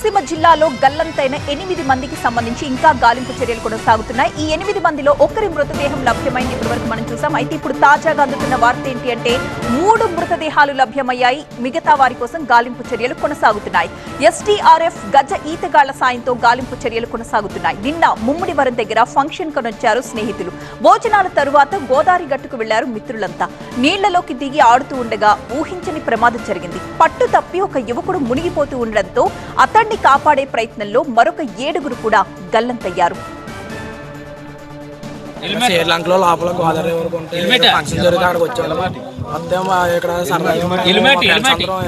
కోనసీమ జిల్లాలో గల్లంతైన 8 మందికి సంబంధించి ఇంకా గాలింపు చర్యలు కొనసాగుతున్నాయి. ఈ 8 మందిలో ఒకరి మృతదేహం లభ్యమైంది ఇప్పటివరకు మనం చూసాం. అయితే ఇప్పుడు తాజాగా అందుతున్న వార్త ఏంటి అంటే 3 మృతదేహాలు లభ్యమయ్యాయి. మిగతా వారి కోసం గాలింపు చర్యలు కొనసాగుతున్నాయి. ఎస్టీఆర్ఎఫ్ గజ ఈతగాళ్ల సాయంతో గాలింపు చర్యలు కొనసాగుతున్నాయి. నిన్న ముమ్మిడివరం దగ్గర ఫంక్షన్ కొనొచ్చారు స్నేహితులు. భోజనాల తరువాత గోదావరి గట్టుకు వెళ్లారు మిత్రులంతా. నీళ్లలోకి దిగి ఆడుతూ ఉండగా ఊహించని ప్రమాదం జరిగింది. పట్టు తప్పి ఒక యువకుడు మునిగిపోతూ ఉండడంతో అతన్ని కాపాడే ప్రయత్నంలో మరొక 7 కూడా గల్లంతయ్యారు. శ్రీలంకలో లోపల గోదావరి ఫంక్షన్ జరిగితే అక్కడికి వచ్చాను. మొత్తం ఇక్కడ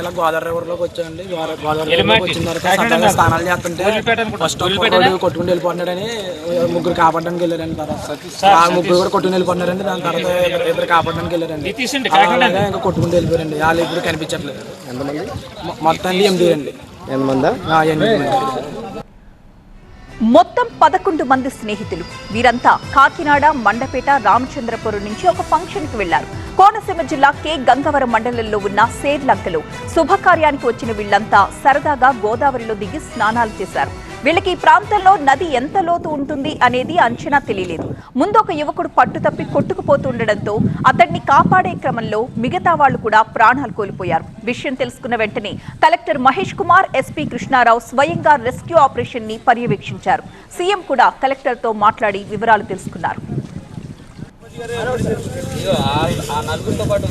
ఇలా గోదావరి రివర్లోకి వచ్చాయండి. గోదావరి రివర్లోకి వచ్చిన తర్వాత స్నానాలు చేస్తుంటే ఫస్ట్ కొట్టుకుని వెళ్ళిపోతున్నాడని ముగ్గురు కాపాడడానికి వెళ్ళారండి. తర్వాత ఆ ముగ్గురు కూడా కొట్టుకుని వెళ్ళిపోతున్నారండి. దాని తర్వాత ఇద్దరు కాపాడడానికి వెళ్ళారండి. ఇంకా కొట్టుకుని వెళ్ళిపోయారండి. వాళ్ళు ఇప్పుడు కనిపించట్లేదు. మొత్తం 8 అండి. 8 మంది. మొత్తం 11 మంది స్నేహితులు. వీరంతా కాకినాడ, మండపేట, రామచంద్రపురం నుంచి ఒక ఫంక్షన్ కి వెళ్లారు. కోనసీమ జిల్లా కె గంగవరం మండలంలో ఉన్న సేర్లంకలో శుభకార్యానికి వచ్చిన వీళ్లంతా సరదాగా గోదావరిలో దిగి స్నానాలు చేశారు. వీళ్ళకి ఈ ప్రాంతంలో నది ఎంత లోతు ఉంటుంది అనేది అంచనా తెలియలేదు. ముందు ఒక యువకుడు పట్టుతప్పి కొట్టుకుపోతుండడంతో అతన్ని కాపాడే క్రమంలో మిగతా వాళ్లు కూడా ప్రాణాలు కోల్పోయారు. విషయం తెలుసుకున్న వెంటనే కలెక్టర్ మహేష్ కుమార్, ఎస్పీ కృష్ణారావు స్వయంగా రెస్క్యూ ఆపరేషన్ ని పర్యవేక్షించారు. సీఎం కూడా కలెక్టర్ తో మాట్లాడి వివరాలు తెలుసుకున్నారు. ఆ నలుగురితో పాటు